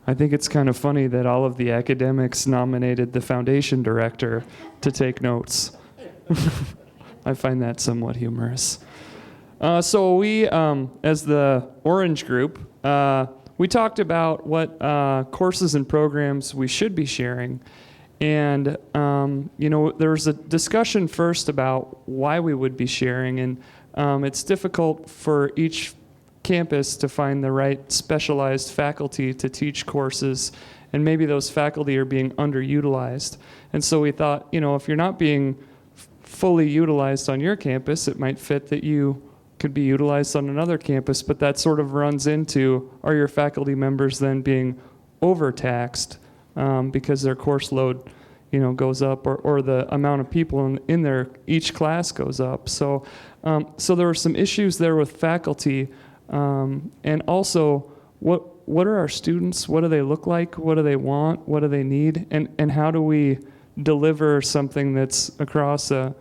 I think it's kind of funny that all of the academics nominated the foundation director to take notes. I find that somewhat humorous. So we, as the Orange group, we talked about what courses and programs we should be sharing. And, there was a discussion first about why we would be sharing. And it's difficult for each campus to find the right specialized faculty to teach courses. And maybe those faculty are being underutilized. And so we thought, if you're not being fully utilized on your campus, it might fit that you could be utilized on another campus, but that sort of runs into, are your faculty members then being overtaxed because their course load goes up, or the amount of people in their each class goes up. So there were some issues there with faculty, and also what are our students? What do they look like? What do they want? What do they need? And how do we deliver something that's across a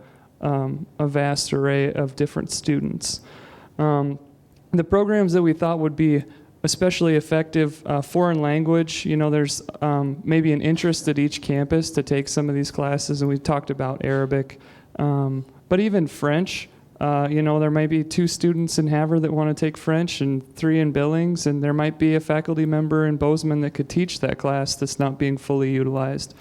vast array of different students? The programs that we thought would be especially effective, foreign language, there's maybe an interest at each campus to take some of these classes, and we talked about Arabic, but even French, there might be 2 students in Havre that want to take French and 3 in Billings, and there might be a faculty member in Bozeman that could teach that class that's not being fully utilized.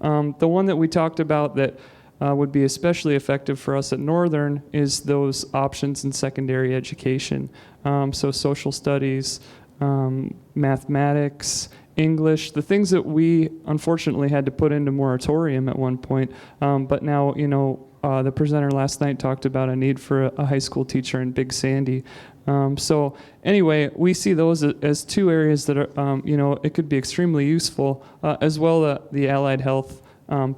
The one that we talked about that would be especially effective for us at Northern is those options in secondary education. So social studies, mathematics, English, the things that we unfortunately had to put into moratorium at one point, but now, the presenter last night talked about a need for a high school teacher in Big Sandy. So anyway, we see those as 2 areas that are, it could be extremely useful, as well the allied health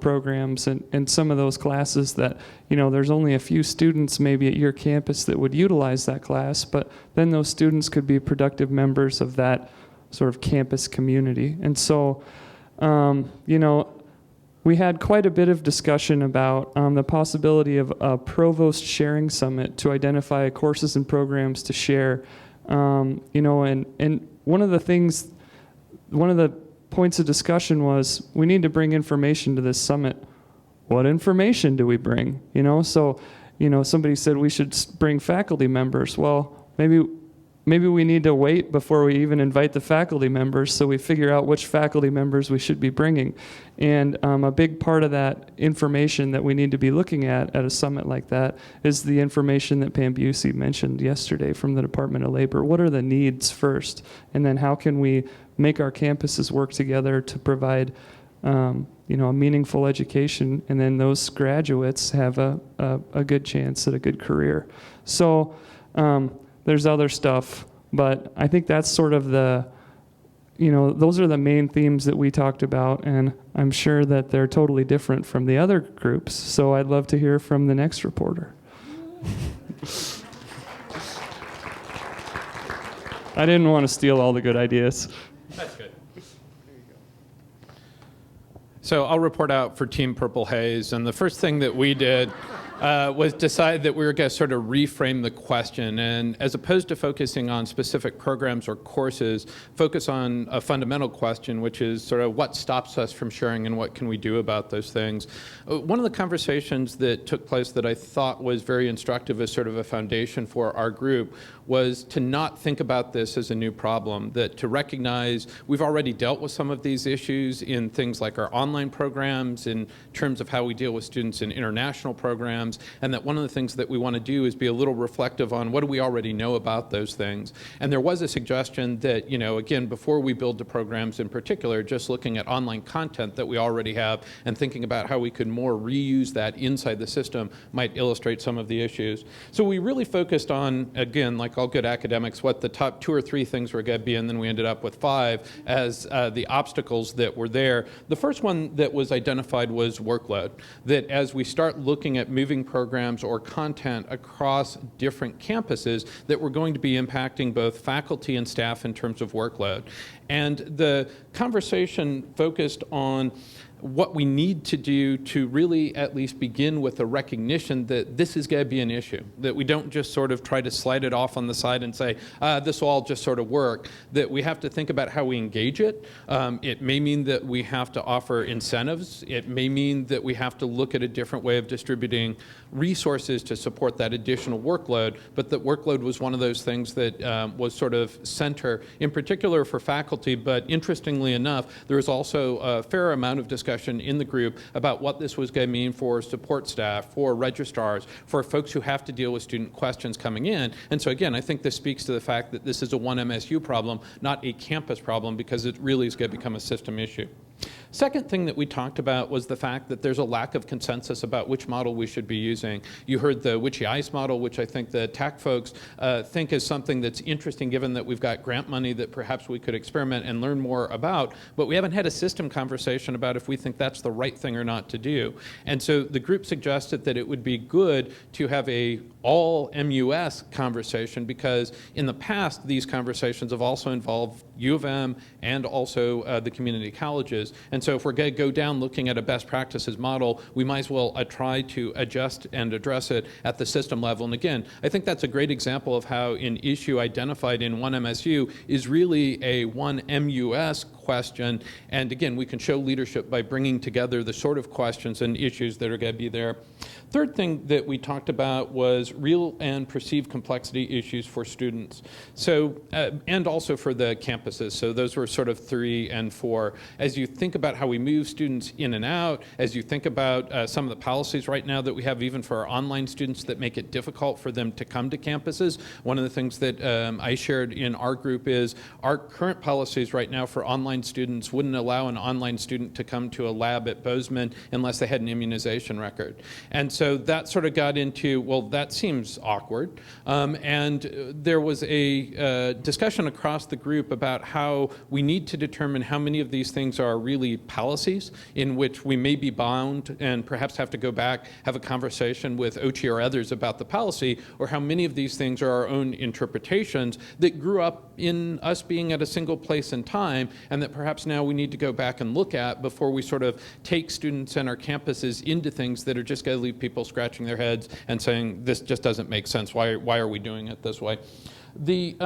programs and some of those classes that, there's only a few students maybe at your campus that would utilize that class, but then those students could be productive members of that sort of campus community. And so, we had quite a bit of discussion about the possibility of a provost sharing summit to identify courses and programs to share. And one of the points of discussion was we need to bring information to this summit. What information do we bring? So somebody said we should bring faculty members. Well, maybe we need to wait before we even invite the faculty members, so we figure out which faculty members we should be bringing. And a big part of that information that we need to be looking at a summit like that is the information that Pam Busey mentioned yesterday from the Department of Labor. What are the needs first? And then how can we make our campuses work together to provide a meaningful education, and then those graduates have a good chance at a good career. So there's other stuff, but I think that's sort of those are the main themes that we talked about, and I'm sure that they're totally different from the other groups, so I'd love to hear from the next reporter. I didn't want to steal all the good ideas. That's good. So I'll report out for Team Purple Haze, and the first thing that we did was decide that we were going to sort of reframe the question, and as opposed to focusing on specific programs or courses, focus on a fundamental question, which is sort of what stops us from sharing and what can we do about those things. One of the conversations that took place that I thought was very instructive as sort of a foundation for our group was to not think about this as a new problem, that to recognize we've already dealt with some of these issues in things like our online programs, in terms of how we deal with students in international programs, and that one of the things that we want to do is be a little reflective on what do we already know about those things. And there was a suggestion that, again, before we build the programs in particular, just looking at online content that we already have and thinking about how we could more reuse that inside the system might illustrate some of the issues. So we really focused on, again, like all good academics, what the top 2 or 3 things were going to be, and then we ended up with 5 as the obstacles that were there. The first one that was identified was workload, that as we start looking at moving programs or content across different campuses, that we're going to be impacting both faculty and staff in terms of workload. And the conversation focused on what we need to do to really at least begin with a recognition that this is going to be an issue, that we don't just sort of try to slide it off on the side and say, this will all just sort of work, that we have to think about how we engage it. It may mean that we have to offer incentives. It may mean that we have to look at a different way of distributing resources to support that additional workload, but that workload was one of those things that was sort of center, in particular for faculty, but interestingly enough, there was also a fair amount of discussion in the group about what this was going to mean for support staff, for registrars, for folks who have to deal with student questions coming in. And so again, I think this speaks to the fact that this is a one MSU problem, not a campus problem, because it really is going to become a system issue. Second thing that we talked about was the fact that there's a lack of consensus about which model we should be using. You heard the Witchy Ice model, which I think the TAC folks think is something that's interesting given that we've got grant money that perhaps we could experiment and learn more about, but we haven't had a system conversation about if we think that's the right thing or not to do. And so the group suggested that it would be good to have a all MUS conversation, because in the past these conversations have also involved U of M and also the community colleges. And so if we're going to go down looking at a best practices model, we might as well try to adjust and address it at the system level. And again, I think that's a great example of how an issue identified in one MSU is really a one MUS question. And again, we can show leadership by bringing together the sort of questions and issues that are going to be there. Third thing that we talked about was real and perceived complexity issues for students. So, and also for the campuses. So those were sort of 3 and 4. As you think about how we move students in and out, as you think about some of the policies right now that we have even for our online students that make it difficult for them to come to campuses, one of the things that I shared in our group is our current policies right now for online students wouldn't allow an online student to come to a lab at Bozeman unless they had an immunization record. And so that sort of got into, well, that seems awkward. And there was a discussion across the group about how we need to determine how many of these things are really policies in which we may be bound and perhaps have to go back, have a conversation with OCHI or others about the policy, or how many of these things are our own interpretations that grew up in us being at a single place in time, and that perhaps now we need to go back and look at before we sort of take students and our campuses into things that are just going to leave people scratching their heads and saying, this just doesn't make sense. Why are we doing it this way? The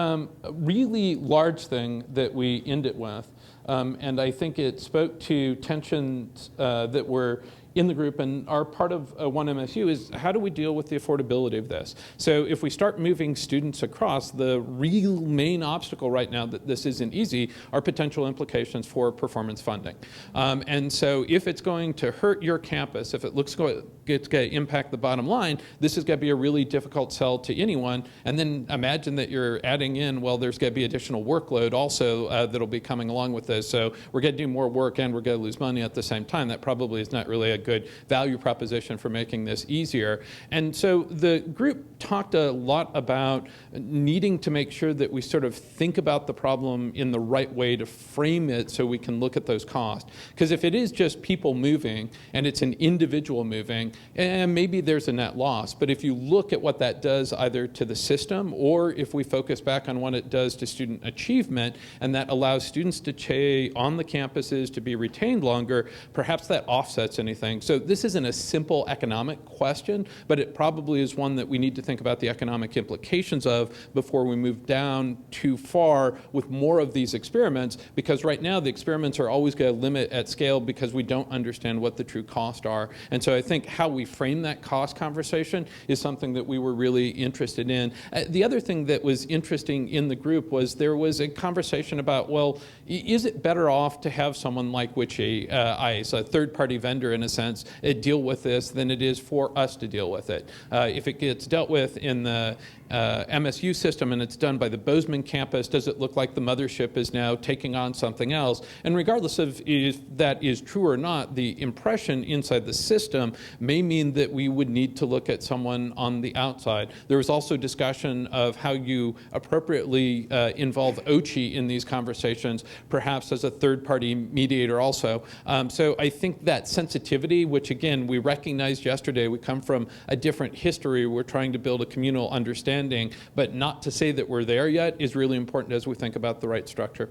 really large thing that we end it with, and I think it spoke to tensions that were in the group and are part of one MSU, is how do we deal with the affordability of this? So if we start moving students across, the real main obstacle right now that this isn't easy are potential implications for performance funding. And so if it's going to hurt your campus, if it looks like it's going to impact the bottom line, this is going to be a really difficult sell to anyone. And then imagine that you're adding in, well, there's going to be additional workload also that'll be coming along with this. So we're going to do more work and we're going to lose money at the same time. That probably is not really a good value proposition for making this easier. And so the group talked a lot about needing to make sure that we sort of think about the problem in the right way to frame it so we can look at those costs. Because if it is just people moving and it's an individual moving, and maybe there's a net loss. But if you look at what that does either to the system, or if we focus back on what it does to student achievement, and that allows students to stay on the campuses, to be retained longer, perhaps that offsets anything. So this isn't a simple economic question, but it probably is one that we need to think about the economic implications of before we move down too far with more of these experiments, because right now the experiments are always going to limit at scale because we don't understand what the true costs are. And so I think how we frame that cost conversation is something that we were really interested in. The other thing that was interesting in the group was there was a conversation about, well, is it better off to have someone like Witchy Ice, a third-party vendor in a sense, deal with this than it is for us to deal with it? If it gets dealt with in the MSU system and it's done by the Bozeman campus, does it look like the mothership is now taking on something else? And regardless of if that is true or not, the impression inside the system may mean that we would need to look at someone on the outside. There was also discussion of how you appropriately involve OCHI in these conversations, perhaps as a third-party mediator also. So I think that sensitivity, which again, we recognized yesterday, we come from a different history, we're trying to build a communal understanding, but not to say that we're there yet is really important as we think about the right structure.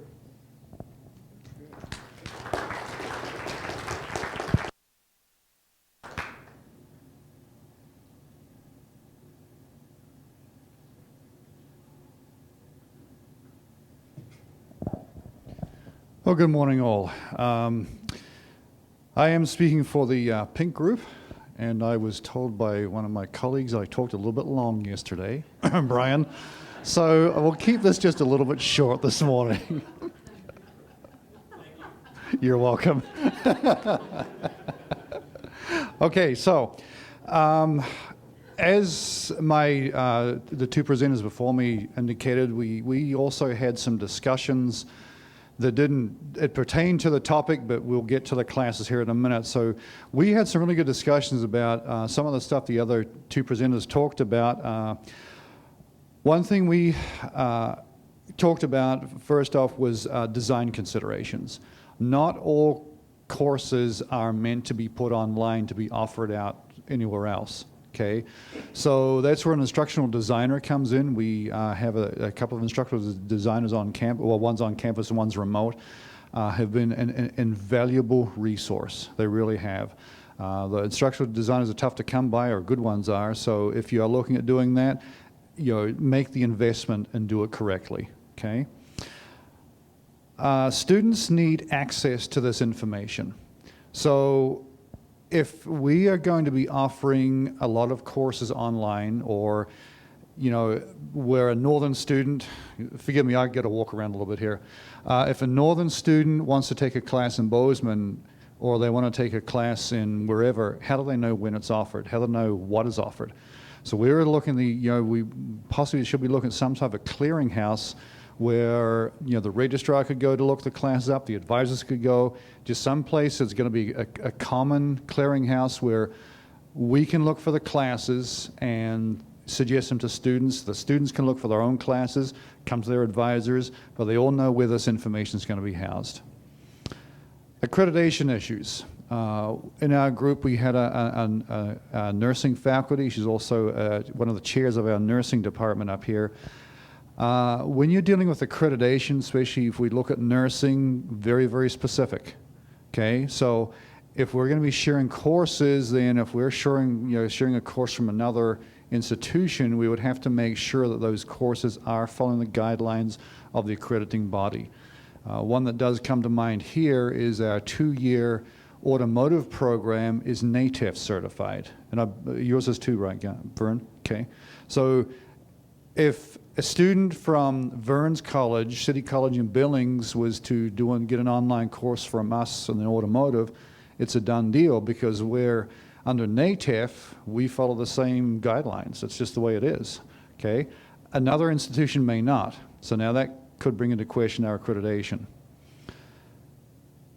Well, good morning, all. I am speaking for the pink group, and I was told by one of my colleagues I talked a little bit long yesterday, Brian, so I will keep this just a little bit short this morning. You're welcome. Okay, so as the two presenters before me indicated, we also had some discussions that it pertained to the topic, but we'll get to the classes here in a minute. So we had some really good discussions about some of the stuff the other two presenters talked about. One thing we talked about first off was design considerations. Not all courses are meant to be put online to be offered out anywhere else. Okay, so that's where an instructional designer comes in. We have a couple of instructional designers on campus, well, one's on campus and one's remote, have been an invaluable resource. They really have. The instructional designers are tough to come by, or good ones are, so if you are looking at doing that, make the investment and do it correctly, okay? Students need access to this information. So if we are going to be offering a lot of courses online, or where a Northern student, forgive me, I got to walk around a little bit here. If a Northern student wants to take a class in Bozeman, or they want to take a class in wherever, how do they know when it's offered? How do they know what is offered? So we're looking we possibly should be looking at some type of clearinghouse where the registrar could go to look the classes up, the advisors could go, just some place that's going to be a common clearinghouse where we can look for the classes and suggest them to students. The students can look for their own classes, come to their advisors, but they all know where this information is going to be housed. Accreditation issues. In our group, we had a nursing faculty. She's also one of the chairs of our nursing department up here. When you're dealing with accreditation, especially if we look at nursing, very, very specific, okay? So if we're going to be sharing courses, then if we're sharing a course from another institution, we would have to make sure that those courses are following the guidelines of the accrediting body. One that does come to mind here is our 2-year automotive program is NATEF certified. And yours is too, right, Vern? Okay. So if a student from Vern's College, City College in Billings, was to get an online course from us in the automotive, it's a done deal because we're under NATEF, we follow the same guidelines. It's just the way it is, okay? Another institution may not. So now that could bring into question our accreditation.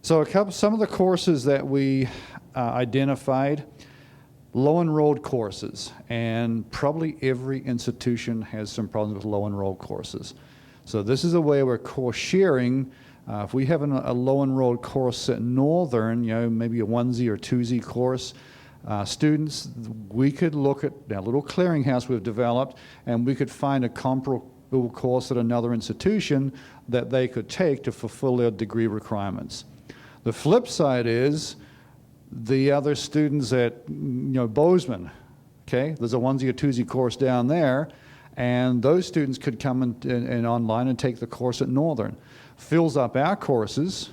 So some of the courses that we identified, low enrolled courses, and probably every institution has some problems with low enrolled courses. So this is a way where course sharing, if we have a low enrolled course at Northern, maybe a 1Z or 2Z course, students, we could look at a little clearinghouse we've developed, and we could find a comparable course at another institution that they could take to fulfill their degree requirements. The flip side is the other students at Bozeman, okay? There's a 1Z or 2Z course down there, and those students could come and online and take the course at Northern. Fills up our courses,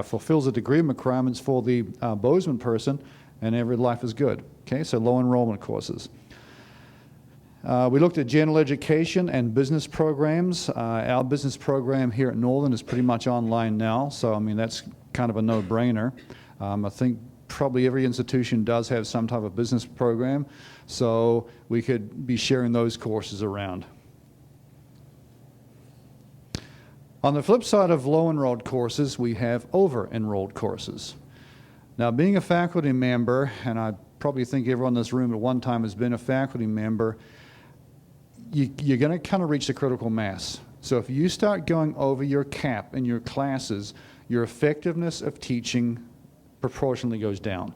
fulfills the degree requirements for the Bozeman person, and every life is good, okay? So low enrollment courses. We looked at general education and business programs. Our business program here at Northern is pretty much online now, so I mean that's kind of a no-brainer. I think probably every institution does have some type of business program, so we could be sharing those courses around. On the flip side of low-enrolled courses, we have over-enrolled courses. Now, being a faculty member, and I probably think everyone in this room at one time has been a faculty member, you're going to kind of reach the critical mass. So if you start going over your cap in your classes, your effectiveness of teaching proportionally goes down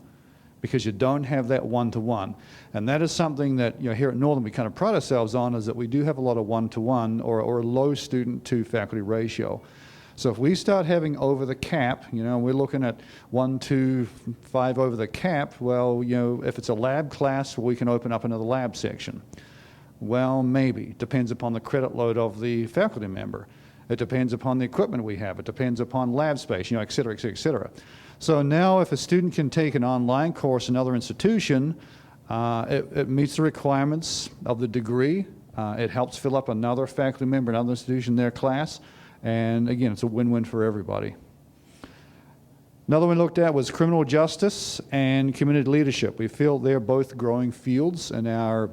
because you don't have that one-to-one. And that is something that here at Northern we kind of pride ourselves on, is that we do have a lot of one-to-one or low student-to-faculty ratio. So if we start having over the cap, we're looking at 1, 2, 5 over the cap, well, if it's a lab class, we can open up another lab section. Well, maybe. Depends upon the credit load of the faculty member. It depends upon the equipment we have. It depends upon lab space, et cetera, et cetera, et cetera. So now if a student can take an online course in another institution, it meets the requirements of the degree. It helps fill up another faculty member, another institution in their class. And again, it's a win-win for everybody. Another one we looked at was criminal justice and community leadership. We feel they're both growing fields in our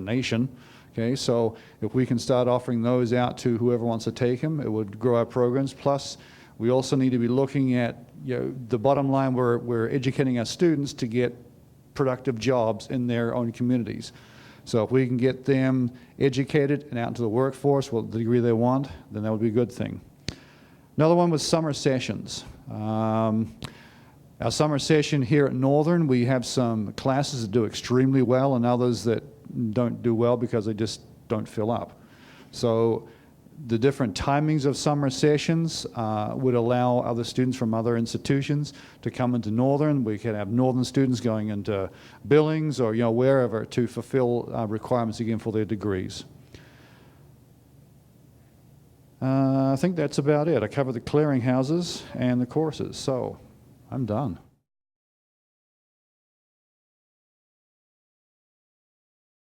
nation. Okay, so if we can start offering those out to whoever wants to take them, it would grow our programs. Plus, we also need to be looking at the bottom line. We're educating our students to get productive jobs in their own communities. So if we can get them educated and out into the workforce with the degree they want, then that would be a good thing. Another one was summer sessions. Our summer session here at Northern, we have some classes that do extremely well and others that don't do well because they just don't fill up. So the different timings of summer sessions would allow other students from other institutions to come into Northern. We could have Northern students going into Billings or wherever to fulfill requirements again for their degrees. I think that's about it. I covered the clearinghouses and the courses, so I'm done.